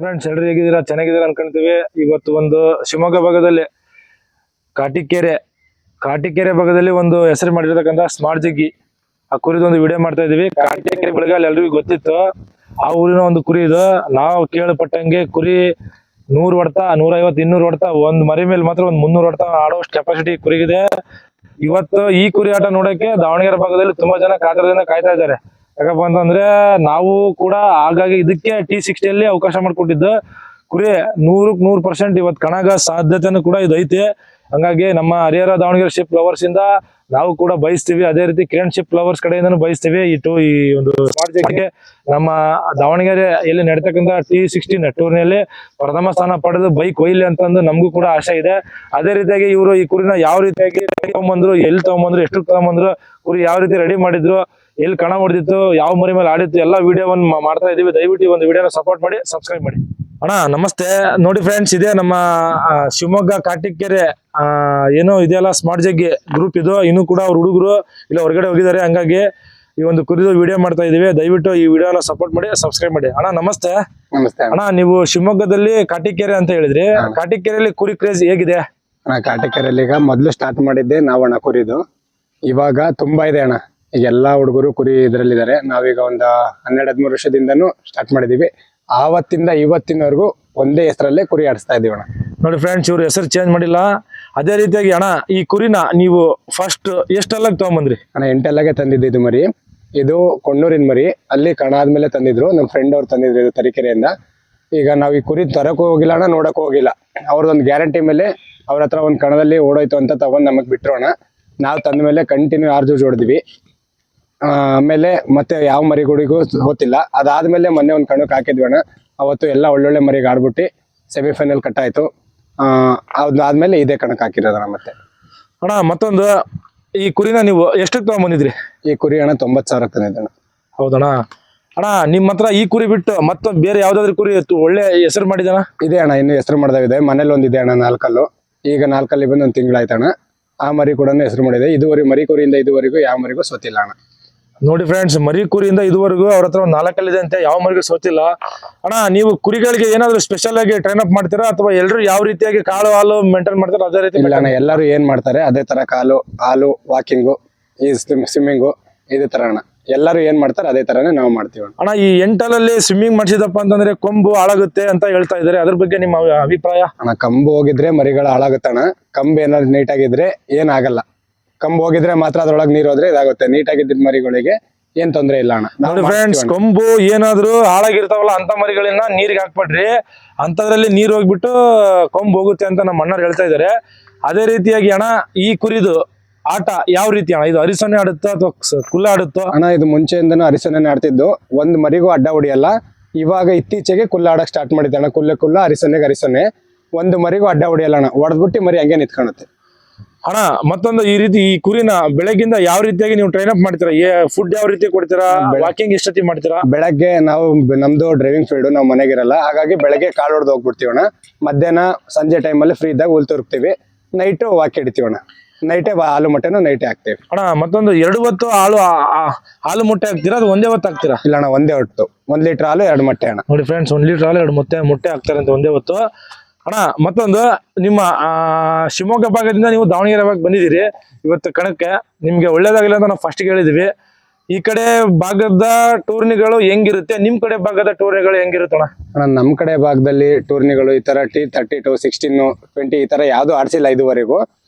Friends ಎಲ್ಲರೂ ಹೇಗಿದ್ದೀರಾ? ಚೆನ್ನಾಗಿದ್ದೀರಾ ಅನ್ಕೊಂತೀವಿ. ಇವತ್ತು ಒಂದು ಶಿವಮೊಗ್ಗ ಭಾಗದಲ್ಲಿ ಕಾಟಿಕೆರೆ ಭಾಗದಲ್ಲಿ ಒಂದು ಹೆಸರು ಮಾಡಿರ್ತಕ್ಕಂಥ ಸ್ಮಾರ್ಟ್ ಜಗ್ಗಿ ಆ ಕುರಿದು ಒಂದು ವಿಡಿಯೋ ಮಾಡ್ತಾ ಇದೀವಿ. ಕಾಟಿಕೆರೆ ಬೆಳಗಾಲ ಎಲ್ರಿಗೂ ಗೊತ್ತಿತ್ತು. ಆ ಊರಿನ ಒಂದು ಕುರಿ ಇದು. ನಾವು ಕೇಳಪಟ್ಟಂಗೆ ಕುರಿ 100 ಹೊಡ್ತಾ 150 200 ಹೊಡ್ತಾ ಒಂದ್ ಮರಿ ಮೇಲೆ ಮಾತ್ರ ಒಂದ್ 300 ಹೊಡ್ತಾ ಆಡೋಷ್ಟು ಕೆಪಾಸಿಟಿ ಕುರಿಗಿದೆ. ಇವತ್ತು ಈ ಕುರಿ ಆಟ ನೋಡಕ್ಕೆ ದಾವಣಗೆರೆ ಭಾಗದಲ್ಲಿ ತುಂಬಾ ಜನ ಕಾತರದಿಂದ ಕಾಯ್ತಾ ಇದ್ದಾರೆ. ಯಾಕಪ್ಪ ಅಂತಂದ್ರೆ ನಾವು ಕೂಡ ಹಾಗಾಗಿ ಇದಕ್ಕೆ T60 ಅಲ್ಲಿ ಅವಕಾಶ ಮಾಡ್ಕೊಟ್ಟಿದ್ದು. ಕುರಿ 100% ಇವತ್ತು ಕಣಗ ಸಾಧ್ಯತೆನೂ ಕೂಡ ಇದು ಐತೆ. ಹಂಗಾಗಿ ನಮ್ಮ ಹರಿಹರ ದಾವಣಗೆರೆ ಶಿಪ್ ಲವರ್ಸ್ ಇಂದ ನಾವು ಕೂಡ ಬಯಸ್ತೀವಿ. ಅದೇ ರೀತಿ ಕಿರಣ್ ಶಿಪ್ ಲವರ್ಸ್ ಕಡೆಯಿಂದನೂ ಬಯಸ್ತೀವಿ. ಈ ಒಂದು ಸ್ಮಾರ್ಟ್ ಜಗ್ಗಿಗೆ ನಮ್ಮ ದಾವಣಗೆರೆ ಎಲ್ಲಿ ನಡೀತಕ್ಕಂಥ T60 ಟೂರ್ನಿಯಲ್ಲಿ ಪ್ರಥಮ ಸ್ಥಾನ ಪಡೆದು ಬೈಕ್ ಒಯ್ಲಿ ಅಂತಂದು ನಮಗೂ ಕೂಡ ಆಸೆ ಇದೆ. ಅದೇ ರೀತಿಯಾಗಿ ಇವರು ಈ ಕುರಿನ ಯಾವ ರೀತಿಯಾಗಿ ತಗೊಂಬಂದ್ರು, ಎಲ್ಲಿ ತಗೊಂಬಂದ್ರು, ಎಷ್ಟು ತಗೊಂಬಂದ್ರು, ಕುರಿ ಯಾವ ರೀತಿ ರೆಡಿ ಮಾಡಿದ್ರು, ಎಲ್ಲಿ ಕಣ ಹೊಡೆದಿತ್ತು, ಯಾವ ಮರಿ ಮೇಲೆ ಆಡಿತ್ತು, ಎಲ್ಲ ವಿಡಿಯೋವನ್ನು ಮಾಡ್ತಾ ಇದೀವಿ. ದಯವಿಟ್ಟು ಈ ಒಂದು ವಿಡಿಯೋನ ಸಪೋರ್ಟ್ ಮಾಡಿ, ಸಬ್ಸ್ಕ್ರೈಬ್ ಮಾಡಿ. ಅಣ್ಣ ನಮಸ್ತೆ. ನೋಡಿ ಫ್ರೆಂಡ್ಸ್, ಇದೆ ನಮ್ಮ ಶಿವಮೊಗ್ಗ ಕಾಟಿಕೆರೆ ಏನೋ ಇದೆಯಲ್ಲ ಸ್ಮಾರ್ಟ್ ಜಗ್ಗಿ ಗ್ರೂಪ್ ಇದು. ಇನ್ನೂ ಕೂಡ ಅವ್ರ ಹುಡುಗರು ಇಲ್ಲ ಹೊರಗಡೆ ಹೋಗಿದ್ದಾರೆ. ಹಂಗಾಗಿ ಈ ಒಂದು ಕುರಿದು ವಿಡಿಯೋ ಮಾಡ್ತಾ ಇದೀವಿ. ದಯವಿಟ್ಟು ಈ ವಿಡಿಯೋನ ಸಪೋರ್ಟ್ ಮಾಡಿ, ಸಬ್ಸ್ಕ್ರೈಬ್ ಮಾಡಿ. ಅಣ್ಣ ನಮಸ್ತೆ. ನಮಸ್ತೆ ಅಣ್ಣ, ನೀವು ಶಿವಮೊಗ್ಗದಲ್ಲಿ ಕಾಟಿಕೆರೆ ಅಂತ ಹೇಳಿದ್ರಿ. ಕಾಟಿಕೆರೆಯಲ್ಲಿ ಕುರಿ ಕ್ರೇಜ್ ಹೇಗಿದೆ? ಅಣ್ಣ, ಕಾಟಿಕೆರೆಯಲ್ಲಿ ಈಗ ಮೊದ್ಲು ಸ್ಟಾರ್ಟ್ ಮಾಡಿದ್ದೆ ನಾವಣ್ಣ ಕುರಿದು. ಇವಾಗ ತುಂಬಾ ಇದೆ ಅಣ್ಣ. ಈಗ ಎಲ್ಲಾ ಹುಡುಗರು ಕುರಿ ಇದ್ರಲ್ಲಿದ್ದಾರೆ. ನಾವೀಗ ಒಂದು 12-13 ವರ್ಷದಿಂದನೂ ಸ್ಟಾರ್ಟ್ ಮಾಡಿದೀವಿ. ಆವತ್ತಿಂದ ಇವತ್ತಿನವರೆಗೂ ಒಂದೇ ಹೆಸರಲ್ಲೇ ಕುರಿ ಆಡಿಸ್ತಾ ಇದೀವಿ ಅಣ್ಣ. ನೋಡಿ ಫ್ರೆಂಡ್ಸ್, ಇವ್ರು ಹೆಸರು ಚೇಂಜ್ ಮಾಡಿಲ್ಲ. ಅದೇ ರೀತಿಯಾಗಿ ಅಣ್ಣ, ಈ ಕುರಿನ ನೀವು ಫಸ್ಟ್ ಎಷ್ಟೆಲ್ಲ ತಗೊಂಬಂದ್ರಿ? ಅಣ್ಣ 8 ತಂದಿದ್ದು ಇದು ಮರಿ. ಇದು ಕೊಣ್ಣೂರಿನ ಮರಿ. ಅಲ್ಲಿ ಕಣ ಆದ್ಮೇಲೆ ತಂದಿದ್ರು. ನಮ್ಮ ಫ್ರೆಂಡ್ ಅವ್ರು ತಂದಿದ್ರು ಇದು ತರೀಕೆರೆಯಿಂದ. ಈಗ ನಾವ್ ಈ ಕುರಿ ತರಕ್ಕೂ ಹೋಗಿಲ್ಲ ಅಣ್ಣ, ನೋಡಕ್ಕೂ ಹೋಗಿಲ್ಲ. ಅವ್ರದೊಂದು ಗ್ಯಾರಂಟಿ ಮೇಲೆ ಅವ್ರ ಹತ್ರ ಒಂದ್ ಕಣದಲ್ಲಿ ಓಡೋಯ್ತು ಅಂತ ತಗೊಂಡ್ ನಮಗ್ ಬಿಟ್ರು ಅಣ್ಣ. ನಾವ್ ತಂದ ಮೇಲೆ ಕಂಟಿನ್ಯೂ 6 ಜೂಜ್ ಹೊಡೆದ್ವಿ. ಆಮೇಲೆ ಮತ್ತೆ ಯಾವ ಮರಿಗಳಿಗೂ ಹೋತಿಲ್ಲ. ಅದಾದ್ಮೇಲೆ ಮೊನ್ನೆ ಒಂದ್ ಕಣಕ್ ಹಾಕಿದ್ವಿ ಅಣ್ಣ. ಅವತ್ತು ಎಲ್ಲ ಒಳ್ಳೊಳ್ಳೆ ಮರಿಗೆ ಆಡ್ಬಿಟ್ಟು ಸೆಮಿಫೈನಲ್ ಕಟ್ ಆಯ್ತು. ಅದಾದ್ಮೇಲೆ ಇದೇ ಕಣಕ್ ಹಾಕಿರೋದಣ್ಣ. ಮತ್ತೆ ಅಣ್ಣ ಮತ್ತೊಂದು, ಈ ಕುರಿನ ನೀವು ಎಷ್ಟಕ್ಕೆ ತಗೊಂಡ್ಬಂದಿದ್ರಿ? ಈ ಕುರಿ ಅಣ್ಣ 90,000 ತಂದಿದ್ದಣ್ಣ. ಹೌದಣ್ಣ. ಅಣ್ಣ ನಿಮ್ಮ ಹತ್ರ ಈ ಕುರಿ ಬಿಟ್ಟು ಮತ್ತೊಂದು ಬೇರೆ ಯಾವ್ದಾದ್ರು ಕುರಿ ಒಳ್ಳೆ ಹೆಸರು ಮಾಡಿದಣ್ಣ? ಇದೆ ಅಣ್ಣ, ಇನ್ನು ಹೆಸರು ಮಾಡ್ದಾವಿದೆ. ಮನೇಲಿ ಒಂದಿದೆ ಅಣ್ಣ 4 ಕಲ್ಲು. ಈಗ 4 ಕಲ್ಲಿ ಬಂದು 1 ತಿಂಗಳಾಯ್ತಣ್ಣ. ಆ ಮರಿ ಕೂಡ ಹೆಸರು ಮಾಡಿದೆ. ಇದುವರೆಗೂ ಮರಿ ಕುರಿಯಿಂದ ಇದುವರೆಗೂ ಯಾವ ಮರಿಗೂ ಸೋತಿಲ್ಲ ಅಣ್ಣ. ನೋಡಿ ಫ್ರೆಂಡ್ಸ್, ಮರಿ ಕುರಿಯಿಂದ ಇದುವರೆಗೂ ಅವ್ರ ಹತ್ರ ಒಂದು 4 ಕಲ್ಲಿದೆ ಅಂತೆ, ಯಾವ ಮರಿಗೂ ಸೋತಿಲ್ಲ. ಅಣ್ಣ, ನೀವು ಕುರಿಗಳಿಗೆ ಏನಾದ್ರು ಸ್ಪೆಷಲ್ ಆಗಿ ಟ್ರೈನ್ ಅಪ್ ಮಾಡ್ತೀರಾ, ಅಥವಾ ಎಲ್ಲರೂ ಯಾವ ರೀತಿಯಾಗಿ ಕಾಳು ಹಾಲು ಮೇಂಟೈನ್ ಮಾಡ್ತಾರೆ ಅದೇ ರೀತಿ? ಇಲ್ಲ ಅಣ್ಣ, ಎಲ್ಲರೂ ಏನ್ ಮಾಡ್ತಾರೆ ಅದೇ ತರ ಹಾಲು ವಾಕಿಂಗು, ಈ ಸ್ವಿಮ್ಮಿಂಗು, ಇದೇ ತರ ಅಣ್ಣ. ಎಲ್ಲರೂ ಏನ್ ಮಾಡ್ತಾರೆ ಅದೇ ತರನೇ ನಾವು ಮಾಡ್ತೀವಿ ಅಣ್ಣ. ಈ 8 ಸ್ವಿಮ್ಮಿಂಗ್ ಮಾಡಿಸಿದಪ್ಪ ಅಂತಂದ್ರೆ ಕೊಂಬು ಹಾಳಾಗುತ್ತೆ ಅಂತ ಹೇಳ್ತಾ ಇದಾರೆ. ಅದ್ರ ಬಗ್ಗೆ ನಿಮ್ಮ ಅಭಿಪ್ರಾಯ? ಅಣ್ಣ, ಕಂಬು ಹೋಗಿದ್ರೆ ಮರಿಗಳು ಹಾಳಾಗುತ್ತಣ್ಣ. ಕಂಬು ಏನಾದ್ರು ನೀಟಾಗಿದ್ರೆ ಏನಾಗಲ್ಲ. ಕಂಬು ಹೋಗಿದ್ರೆ ಮಾತ್ರ ಅದ್ರೊಳಗೆ ನೀರು ಹೋದ್ರೆ ಇದಾಗುತ್ತೆ. ನೀಟಾಗಿದ್ದ ಮರಿಗಳಿಗೆ ಏನ್ ತೊಂದ್ರೆ ಇಲ್ಲ ಅಣ್ಣ. ನೋಡಿ ಫ್ರೆಂಡ್ಸ್, ಕೊಂಬು ಏನಾದ್ರು ಹಾಳಾಗಿರ್ತಾವಲ್ಲ ಅಂತ ಮರಿಗಳನ್ನ ನೀರಿಗೆ ಹಾಕ್ಬಿಡ್ರಿ. ಅಂತದ್ರಲ್ಲಿ ನೀರ್ ಹೋಗ್ಬಿಟ್ಟು ಕೊಂಬು ಹೋಗುತ್ತೆ ಅಂತ ನಮ್ಮ ಅಣ್ಣರು ಹೇಳ್ತಾ ಇದಾರೆ. ಅದೇ ರೀತಿಯಾಗಿ ಅಣ್ಣ, ಈ ಕುರಿದು ಆಟ ಯಾವ ರೀತಿ ಅಣ್ಣ? ಇದು ಅರಿಸೊನೆ ಆಡುತ್ತೋ ಅಥವಾ ಕುಲ್ಲ ಆಡುತ್ತೋ? ಅಣ್ಣ, ಇದು ಮುಂಚೆಯಿಂದನೂ ಅರಿಸೊನೆ ಆಡ್ತಿದ್ದು. ಒಂದ್ ಮರಿಗೂ ಅಡ್ಡ ಹೊಡಿಯಲ್ಲ. ಇವಾಗ ಇತ್ತೀಚೆಗೆ ಕುಲ್ಲ ಆಡಕ್ ಸ್ಟಾರ್ಟ್ ಮಾಡಿದ್ದೆ ಅಣ್ಣ. ಕುಲ್ಲ ಅರಿಸೊನೆಗೆ ಅರಿಸೊನೆ. ಒಂದು ಮರಿಗೂ ಅಡ್ಡ ಹೊಡಿಯಲ್ಲ ಅಣ್ಣ. ಹೊಡೆದ್ಬಿಟ್ಟು ಮರಿ ಹಂಗೆ ನಿಂತ್ಕೊಳುತ್ತೆ ಅಣ್ಣ. ಮತ್ತೊಂದು, ಈ ರೀತಿ ಈ ಕುರಿನ ಬೆಳಗ್ಗಿಂದ ಯಾವ ರೀತಿಯಾಗಿ ನೀವು ಟ್ರೈನ್ ಅಪ್ ಮಾಡ್ತೀರಾ? ಫುಡ್ ಯಾವ ರೀತಿ ಕೊಡ್ತೀರಾ? ವಾಕಿಂಗ್ ಎಷ್ಟೊತ್ತಿ ಮಾಡ್ತೀರಾ? ಬೆಳಗ್ಗೆ ನಮ್ದು ಡ್ರೈವಿಂಗ್ ಫೀಲ್ಡ್, ನಾವು ಮನೆಗಿರಲ್ಲ. ಹಾಗಾಗಿ ಬೆಳಗ್ಗೆ ಕಾಳು ಹೊಡೆದು ಹೋಗ್ಬಿಡ್ತೀವಿ ಅಣ್ಣ. ಮಧ್ಯಾಹ್ನ ಸಂಜೆ ಟೈಮಲ್ಲಿ ಫ್ರೀ ಇದ್ದಾಗ ಹುಲ್ ತುರುಕ್ತಿವಿ. ನೈಟ್ ವಾಕಿ ಹಿಡಿತೀವಿ ಅಣ್ಣ. ನೈಟೇ ಹಾಲು ಮೊಟ್ಟೆನೂ ನೈಟೇ ಹಾಕ್ತಿವಿ ಅಣ್ಣ. ಮತ್ತೊಂದು, 2 ಹೊತ್ತು ಹಾಲು ಮೊಟ್ಟೆ ಹಾಕ್ತೀರಾ, ಅದು ಒಂದೇ ಹೊತ್ತು ಹಾಕ್ತೀರಾ? ಇಲ್ಲ ಅಣ್ಣ, ಒಂದೇ ಹೊತ್ತು. 1 ಲೀಟರ್ ಹಾಲು 2 ಮೊಟ್ಟೆ ಅಣ್ಣ. ನೋಡಿ ಫ್ರೆಂಡ್ಸ್, 1 ಲೀಟರ್ ಹಾಲು 2 ಮೊಟ್ಟೆ ಹಾಕ್ತಾರೆ ಅಂತ ಒಂದೇ ಹೊತ್ತು ಅಣ್ಣ. ಮತ್ತೊಂದು, ನಿಮ್ಮ ಶಿವಮೊಗ್ಗ ಭಾಗದಿಂದ ನೀವು ದಾವಣಗೆರೆ ಭಾಗ ಬಂದಿದ್ದೀರಿ ಇವತ್ತು ಕಣಕ್ಕೆ. ನಿಮ್ಗೆ ಒಳ್ಳೇದಾಗಿಲ್ಲ ಅಂತ ನಾವು ಫಸ್ಟ್ ಹೇಳಿದೀವಿ. ಈ ಕಡೆ ಭಾಗದ ಟೂರ್ನಿಗಳು ಹೆಂಗಿರುತ್ತೆ, ನಿಮ್ ಕಡೆ ಭಾಗದ ಟೂರ್ನಿಗಳು ಹೆಂಗಿರುತ್ತಣ್ಣ? ಅಣ್ಣ, ನಮ್ ಕಡೆ ಭಾಗದಲ್ಲಿ ಟೂರ್ನಿಗಳು ಈ ತರ T32, 16, 20 ಈ ತರ ಯಾವ್ದು ಆಡ್ಸಿಲ್ಲ ಇದುವರೆಗೂ.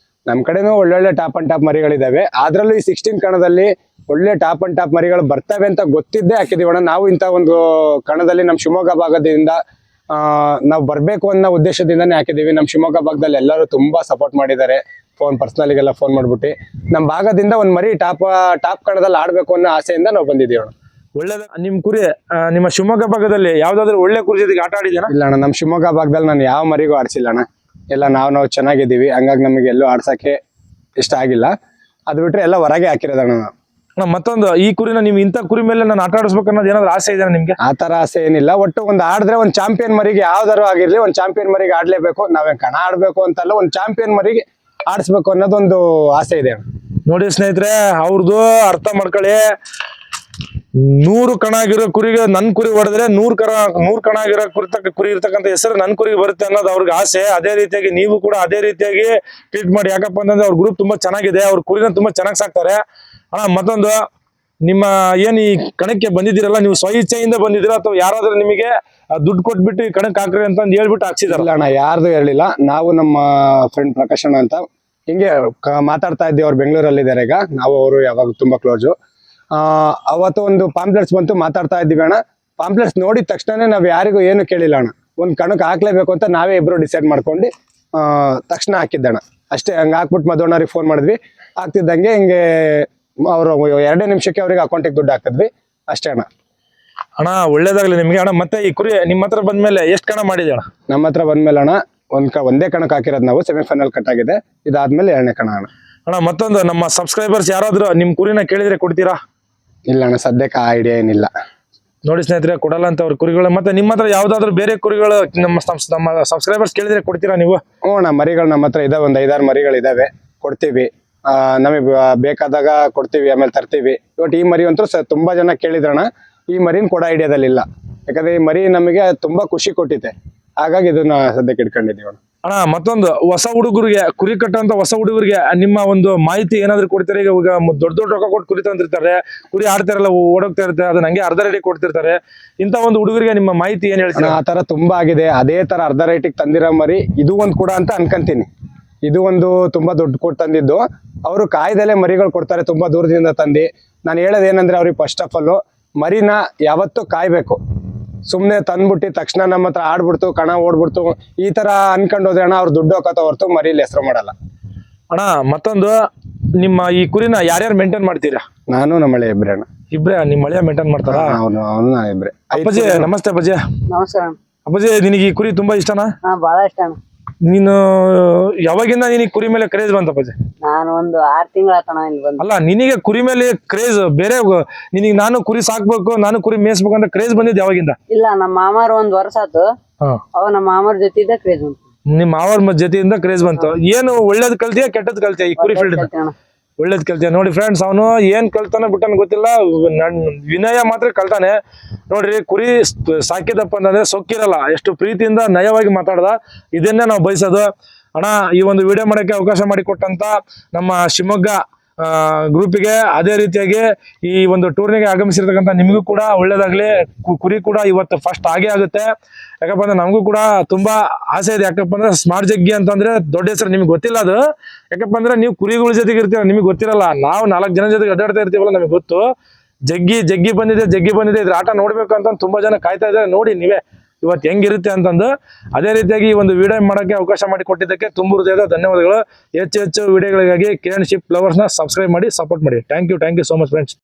ನಮ್ ಕಡೆನೂ ಒಳ್ಳೊಳ್ಳೆ ಟಾಪ್ ಅಂಡ್ ಟಾಪ್ ಮರಿಗಳಿದಾವೆ. ಅದ್ರಲ್ಲೂ ಈ 16 ಕಣದಲ್ಲಿ ಒಳ್ಳೆ ಟಾಪ್ ಅಂಡ್ ಟಾಪ್ ಮರಿಗಳು ಬರ್ತವೆ ಅಂತ ಗೊತ್ತಿದ್ದೇ ಹಾಕಿದೀವಣ್ಣ. ನಾವು ಇಂತ ಒಂದು ಕಣದಲ್ಲಿ ನಮ್ ಶಿವಮೊಗ್ಗ ಭಾಗದಿಂದ ನಾವು ಬರ್ಬೇಕು ಅನ್ನೋ ಉದ್ದೇಶದಿಂದಾನೇ ಹಾಕಿದೀವಿ. ನಮ್ ಶಿವಮೊಗ್ಗ ಭಾಗದಲ್ಲಿ ಎಲ್ಲರೂ ತುಂಬಾ ಸಪೋರ್ಟ್ ಮಾಡಿದ್ದಾರೆ. ಪರ್ಸನಲಿಗೆಲ್ಲ ಫೋನ್ ಮಾಡ್ಬಿಟ್ಟು ನಮ್ ಭಾಗದಿಂದ ಒಂದ್ ಮರಿ ಟಾಪ್ ಕಣದಲ್ಲಿ ಆಡ್ಬೇಕು ಅನ್ನೋ ಆಸೆಯಿಂದ ನಾವು ಬಂದಿದೀವಿ ಅಣ್ಣ. ಒಳ್ಳೇದ. ನಿಮ್ ಕುರಿ ನಿಮ್ಮ ಶಿವಮೊಗ್ಗ ಭಾಗದಲ್ಲಿ ಯಾವ್ದಾದ್ರು ಒಳ್ಳೆ ಕುರಿ ಜೊತೆಗೆ ಆಟ ಆಡಿದೇನಾ? ಇಲ್ಲ ಅಣ್ಣ, ನಮ್ ಶಿವಮೊಗ್ಗ ಭಾಗದಲ್ಲಿ ನಾನು ಯಾವ ಮರಿಗೂ ಆಡ್ಸಿಲ್ಲ ಅಣ್ಣ. ಎಲ್ಲ ನಾವು ಚೆನ್ನಾಗಿದ್ದೀವಿ. ಹಂಗಾಗಿ ನಮಗೆ ಎಲ್ಲೂ ಆಡ್ಸಕ್ಕೆ ಇಷ್ಟ ಆಗಿಲ್ಲ. ಅದು ಬಿಟ್ರೆ ಎಲ್ಲ ಹೊರಗೆ ಹಾಕಿರೋದಣ್ಣ. ಮತ್ತೊಂದು, ಈ ಕುರಿನ ನೀವು ಇಂಥ ಕುರಿ ಮೇಲೆ ನಾನು ಆಟ ಆಡಿಸ್ಬೇಕು ಅನ್ನೋದು ಏನಾದ್ರು ಆಸೆ ಇದೆ ನಿಮ್ಗೆ? ಆ ತರ ಆಸೆ ಏನಿಲ್ಲ. ಒಟ್ಟು ಒಂದ್ ಆಡಿದ್ರೆ ಒಂದ್ ಚಾಂಪಿಯನ್ ಮರಿಗೆ ಯಾವ್ದಾರು ಆಗಿರ್ಲಿ, ಒಂದ್ ಚಾಂಪಿಯನ್ ಮರಿಗೆ ಆಡ್ಲೇಬೇಕು. ನಾವೇನ್ ಕಣ ಆಡ್ಬೇಕು ಅಂತಲ್ಲ, ಒಂದ್ ಚಾಂಪಿಯನ್ ಮರಿಗೆ ಆಡಿಸ್ಬೇಕು ಅನ್ನೋದೊಂದು ಆಸೆ ಇದೆ. ನೋಡಿ ಸ್ನೇಹಿತರೆ, ಅವ್ರದ್ದು ಅರ್ಥ ಮಾಡ್ಕೊಳ್ಳಿ. 100 ಕಣ ಆಗಿರೋ ಕುರಿಗೆ ನನ್ ಕುರಿ ಹೊಡೆದ್ರೆ 100 ಕಣ ಆಗಿರೋ ಕುರಿ ಇರ್ತಕ್ಕಂಥ ಹೆಸರು ನನ್ ಕುರಿಗೆ ಬರುತ್ತೆ ಅನ್ನೋದು ಅವ್ರಿಗೆ ಆಸೆ. ಅದೇ ರೀತಿಯಾಗಿ ನೀವು ಕೂಡ ಅದೇ ರೀತಿಯಾಗಿ ಟ್ರೀಟ್ ಮಾಡಿ. ಯಾಕಪ್ಪ ಅಂತಂದ್ರೆ ಅವ್ರ ಗ್ರೂಪ್ ತುಂಬಾ ಚೆನ್ನಾಗಿದೆ, ಅವ್ರ ಕುರಿನ ತುಂಬಾ ಚೆನ್ನಾಗಿ ಸಾಕ್ತಾರೆ. ಅಣ್ಣ ಮತ್ತೊಂದು, ನಿಮ್ಮ ಏನ್ ಈ ಕಣಕ್ಕೆ ಬಂದಿದ್ದೀರಲ್ಲ, ನೀವು ಸ್ವ ಇಚ್ಛೆಯಿಂದ ಬಂದಿದ್ದೀರಾ ಅಥವಾ ಯಾರಾದ್ರೂ ನಿಮಗೆ ದುಡ್ಡು ಕೊಟ್ಬಿಟ್ಟು ಈ ಕಣಕ್ಕೆ ಹಾಕ್ರಿ ಅಂತ ಹೇಳ್ಬಿಟ್ಟು ಹಾಕ್ಸಿದಾರಲ್ಲ? ಅಣ್ಣ, ಯಾರ್ದು ಹೇಳಿಲ್ಲ. ನಾವು ನಮ್ಮ ಫ್ರೆಂಡ್ ಪ್ರಕಾಶ್ ಅಣ್ಣ ಅಂತ ಹಿಂಗೆ ಮಾತಾಡ್ತಾ ಇದ್ದೀವಿ. ಅವ್ರು ಬೆಂಗಳೂರಲ್ಲಿ ಇದಾರೆ ಈಗ. ನಾವು ಅವರು ಯಾವಾಗ ತುಂಬಾ ಕ್ಲೋಸು. ಅವತ್ತು ಒಂದು ಪಾಂಪ್ಲೆಟ್ಸ್ ಬಂತು, ಮಾತಾಡ್ತಾ ಇದ್ದೀವಿ ಅಣ್ಣ. ಪಾಂಪ್ಲೆಟ್ಸ್ ನೋಡಿದ ತಕ್ಷಣನೇ ನಾವ್ ಯಾರಿಗೂ ಏನು ಕೇಳಿಲ್ಲ ಅಣ್ಣ. ಒಂದ್ ಕಣಕ್ಕೆ ಹಾಕ್ಲೇಬೇಕು ಅಂತ ನಾವೇ ಇಬ್ರು ಡಿಸೈಡ್ ಮಾಡ್ಕೊಂಡು ತಕ್ಷಣ ಹಾಕಿದ್ದಣ್ಣ. ಅಷ್ಟೇ. ಹಂಗ ಹಾಕ್ಬಿಟ್ಟು ಮಧುವಣ್ಣವ್ರಿಗೆ ಫೋನ್ ಮಾಡಿದ್ವಿ. ಆಗ್ತಿದ್ದಂಗೆ ಹಿಂಗೆ ಅವರು 2 ನಿಮಿಷಕ್ಕೆ ಅವ್ರಿಗೆ ಅಕೌಂಟಿಗೆ ದುಡ್ಡು ಹಾಕಿದ್ವಿ. ಅಷ್ಟೇ ಅಣ್ಣ. ಅಣ್ಣ ಒಳ್ಳೇದಾಗ್ಲಿ ನಿಮ್ಗೆ. ಅಣ್ಣ ಮತ್ತೆ ಈ ಕುರಿ ನಿಮ್ಮ ಹತ್ರ ಬಂದ್ಮೇಲೆ ಎಷ್ಟು ಕಣ ಮಾಡಿದೆ ಅಣ್ಣ? ನಮ್ಮ ಹತ್ರ ಬಂದ್ಮೇಲೆ ಅಣ್ಣ ಒಂದೇ ಕಣಕ್ಕೆ ಹಾಕಿರೋದು ನಾವು. ಸೆಮಿಫೈನಲ್ ಕಟ್ ಆಗಿದೆ. ಇದಾದ್ಮೇಲೆ 2ನೇ ಕಣ ಅಣ್ಣ. ಅಣ್ಣ ಮತ್ತೊಂದು, ನಮ್ಮ ಸಬ್ಸ್ಕ್ರೈಬರ್ಸ್ ಯಾರಾದ್ರೂ ನಿಮ್ ಕುರಿನ ಕೇಳಿದ್ರೆ ಕೊಡ್ತೀರಾ? ಇಲ್ಲ ಅಣ್ಣ, ಸದ್ಯಕ್ಕೆ ಆ ಐಡಿಯಾ ಏನಿಲ್ಲ. ನೋಡಿ ಸ್ನೇಹಿತರೆ, ಕೊಡಲ್ಲ ಅಂತ ಅವ್ರ ಕುರಿಗಳು. ಮತ್ತೆ ನಿಮ್ಮ ಹತ್ರ ಯಾವ್ದಾದ್ರು ಬೇರೆ ಕುರಿಗಳು ನಮ್ಮ ಸಬ್ಸ್ಕ್ರೈಬರ್ಸ್ ಕೇಳಿದ್ರೆ ಕೊಡ್ತೀರಾ ನೀವು? ಹ್ಞೂ ಅಣ್ಣ, ಮರಿಗಳು ನಮ್ಮ ಹತ್ರ ಇದಾವೆ. ಒಂದು 5-6 ಮರಿಗಳು ಇದಾವೆ, ಕೊಡ್ತೀವಿ. ನಮಗೆ ಬೇಕಾದಾಗ ಕೊಡ್ತೀವಿ, ಆಮೇಲೆ ತರ್ತೀವಿ. ಇವತ್ತು ಈ ಮರಿ ಅಂತೂ ತುಂಬಾ ಜನ ಕೇಳಿದ್ರಣ್ಣ. ಈ ಮರಿನ ಕೊಡೋ ಐಡಿಯಾದಲ್ಲಿ ಇಲ್ಲ. ಯಾಕಂದ್ರೆ ಈ ಮರಿ ನಮಗೆ ತುಂಬಾ ಖುಷಿ ಕೊಟ್ಟಿದೆ. ಹಾಗಾಗಿ ಇದನ್ನ ಸದ್ಯಕ್ಕೆ ಇಟ್ಕೊಂಡಿದ್ದೀವಿ ಅಣ್ಣ. ಅಣ್ಣ ಮತ್ತೊಂದು, ಹೊಸ ಹುಡುಗರಿಗೆ ಕುರಿ ಕಟ್ಟಂತ ಹೊಸ ಹುಡುಗರಿಗೆ ನಿಮ್ಮ ಒಂದು ಮಾಹಿತಿ ಏನಾದ್ರು ಕೊಡ್ತಾರೆ? ಈಗ ದೊಡ್ಡ ರೊಕ್ಕ ಕೊಟ್ಟು ಕುರಿ ತಂದಿರ್ತಾರೆ, ಕುರಿ ಆಡ್ತಾರಲ್ಲ, ಓಡೋಗ್ತಾ ಇರ್ತಾರೆ, ಅದನ್ನ ಹಂಗೆ ಅರ್ಧ ರೇಟಿಗೆ ಕೊಡ್ತಿರ್ತಾರೆ. ಇಂತ ಒಂದು ಹುಡುಗರಿಗೆ ನಿಮ್ಮ ಮಾಹಿತಿ ಏನ್ ಹೇಳ್ತೀರಾ? ಆ ತರ ತುಂಬಾ ಆಗಿದೆ. ಅದೇ ತರ ಅರ್ಧ ರೇಟಿಗೆ ತಂದಿರೋ ಮರಿ ಇದು ಒಂದು ಕೂಡ ಅಂತ ಅನ್ಕೊಂತೀನಿ. ಇದು ಒಂದು ತುಂಬಾ ದುಡ್ಡು ಕೊಟ್ಟು ತಂದಿದ್ದು. ಅವರು ಕಾಯ್ದಲ್ಲೇ ಮರಿಗಳು ಕೊಡ್ತಾರೆ, ತುಂಬಾ ದೂರದಿಂದ ತಂದು. ನಾನು ಹೇಳೋದೇನಂದ್ರೆ ಅವ್ರಿಗೆ ಫಸ್ಟ್ ಆಫ್ ಆಲ್ ಮರಿನ ಯಾವತ್ತೂ ಕಾಯ್ಬೇಕು. ಸುಮ್ನೆ ತಂದ್ಬಿಟ್ಟು ತಕ್ಷಣ ನಮ್ಮ ಹತ್ರ ಆಡ್ಬಿಡ್ತು, ಕಣ ಓಡ್ಬಿಡ್ತು, ಈ ತರ ಅನ್ಕೊಂಡು ಹೋದ್ರೆ ಅಣ್ಣ ಅವ್ರು ದುಡ್ಡು ಹೋಗತ್ತ ಹೊರತು ಮರಿಲಿ ಹೆಸರು ಮಾಡಲ್ಲ. ಅಣ್ಣ ಮತ್ತೊಂದು, ನಿಮ್ಮ ಈ ಕುರಿನ ಯಾರ್ಯಾರು ಮೇಂಟೈನ್ ಮಾಡ್ತೀರಾ? ನಾನು ನಮ್ಮ ಹಳೆ ಇಬ್ರೆ ಅಣ್ಣ. ಇಬ್ರೆ? ನಿಮ್ಮ ಹಳೆಯ ಮೇಂಟೈನ್ ಮಾಡ್ತಾರಾ? ಅವನು ಇಬ್ರೆ. ಅಪ್ಪಾಜಿ ನಮಸ್ತೆ. ಅಪ್ಪಾಜಿ ನಮಸ್ಕಾರ. ಅಪ್ಪಾಜಿ, ನಿನಗೆ ಈ ಕುರಿ ತುಂಬಾ ಇಷ್ಟನಾ? ಬಹಳ ಇಷ್ಟ ಅಣ್ಣ. ನೀನು ಯಾವಾಗಿಂದ ನಿನಗೆ ಕುರಿ ಮೇಲೆ ಕ್ರೇಜ್ ಬಂತಪ್ಪಾಜಿ? ನಾನು ಒಂದು 6 ತಿಂಗಳ ಆತಣ ಇಲ್ಲಿ ಬಂದು. ಅಲ್ಲ, ನಿನಗೆ ಕುರಿ ಮೇಲೆ ಕ್ರೇಜ್ ಬೇರೆ, ನಿನಗೆ ನಾನು ಕುರಿ ಸಾಕ್ಬೇಕು, ನಾನು ಕುರಿ ಮೇಯಿಸ್ಬೇಕು ಅಂತ ಕ್ರೇಜ್ ಬಂದಿದ್ದು ಯಾವಾಗಿಂದ? ಇಲ್ಲ, ನಮ್ಮ ಮಾಮಾರು 1 ವರ್ಷ ಆತು. ಅವ ನಮ್ಮ ಮಾಮಾರ ಜೊತೆ ಇದ್ದ ಕ್ರೇಜ್ ಬಂತು. ನಿಮ್ಮ ಮಾವರ ಜೊತೆಯಿಂದ ಕ್ರೇಜ್ ಬಂತು. ಏನು ಒಳ್ಳೇದ್ ಕಲ್ತಿಯಾ ಕೆಟ್ಟದ್ ಕಲ್ತಿಯಾ ಈ ಕುರಿ ಫೀಲ್ಡ್? ಒಳ್ಳೇದ್ ಕಲ್ತಿಯಾ? ನೋಡಿ ಫ್ರೆಂಡ್ಸ್, ಅವನು ಏನ್ ಕಲ್ತಾನ ಬಿಟ್ಟನ ಗೊತ್ತಿಲ್ಲ, ವಿನಯ ಮಾತ್ರ ಕಲ್ತಾನೆ. ನೋಡ್ರಿ, ಕುರಿ ಸಾಕಿದಪ್ಪ ಅಂತಂದ್ರೆ ಸೊಕ್ಕಿರಲ್ಲ, ಎಷ್ಟು ಪ್ರೀತಿಯಿಂದ ನಯವಾಗಿ ಮಾತಾಡ್ದ. ಇದನ್ನೇ ನಾವು ಬಯಸೋದು. ಅಣ್ಣ, ಈ ಒಂದು ವಿಡಿಯೋ ಮಾಡಕ್ಕೆ ಅವಕಾಶ ಮಾಡಿಕೊಟ್ಟಂತ ನಮ್ಮ ಶಿವಮೊಗ್ಗ ಗ್ರೂಪಿಗೆ, ಅದೇ ರೀತಿಯಾಗಿ ಈ ಒಂದು ಟೂರ್ನಿಗೆ ಆಗಮಿಸಿರ್ತಕ್ಕಂಥ ನಿಮಗೂ ಕೂಡ ಒಳ್ಳೇದಾಗ್ಲಿ. ಕುರಿ ಕೂಡ ಇವತ್ತು ಫಸ್ಟ್ ಆಗೇ ಆಗುತ್ತೆ. ಯಾಕಪ್ಪ ಅಂದ್ರೆ ನಮಗೂ ಕೂಡ ತುಂಬಾ ಆಸೆ ಇದೆ. ಯಾಕಪ್ಪ ಅಂದ್ರೆ ಸ್ಮಾರ್ಟ್ ಜಗ್ಗಿ ಅಂತಂದ್ರೆ ದೊಡ್ಡ ಹೆಸರು. ನಿಮ್ಗೆ ಗೊತ್ತಿಲ್ಲ ಅದು. ಯಾಕಪ್ಪ ಅಂದ್ರೆ ನೀವು ಕುರಿಗಳ ಜೊತೆಗೆ ಇರ್ತೀರ, ನಿಮಗೆ ಗೊತ್ತಿರಲ್ಲ. ನಾವು 4 ಜನ ಜೊತೆಗೆ ಅಡ್ಡಾಡ್ತಾ ಇರ್ತೀವಲ್ಲ, ನಮಗೆ ಗೊತ್ತು. ಜಗ್ಗಿ ಬಂದಿದೆ ಇದ್ರ ಆಟ ನೋಡ್ಬೇಕು ಅಂತ ತುಂಬಾ ಜನ ಕಾಯ್ತಾ ಇದ್ದಾರೆ. ನೋಡಿ ನೀವೇ ಇವತ್ತು ಹೆಂಗಿರುತ್ತೆ ಅಂತಂದು. ಅದೇ ರೀತಿಯಾಗಿ ಈ ಒಂದು ವಿಡಿಯೋ ಮಾಡೋಕ್ಕೆ ಅವಕಾಶ ಮಾಡಿ ಕೊಟ್ಟಿದ್ದಕ್ಕೆ ತುಂಬ ಹೃದಯದ ಧನ್ಯವಾದಗಳು. ಹೆಚ್ಚು ವಿಡಿಯೋಗಳಿಗಾಗಿ ಕಿರಣ್ ಶಿಪ್ ಲವರ್ಸ್ನ ಸಬ್ಸ್ಕ್ರೈಬ್ ಮಾಡಿ, ಸಪೋರ್ಟ್ ಮಾಡಿ. Thank you so much friends.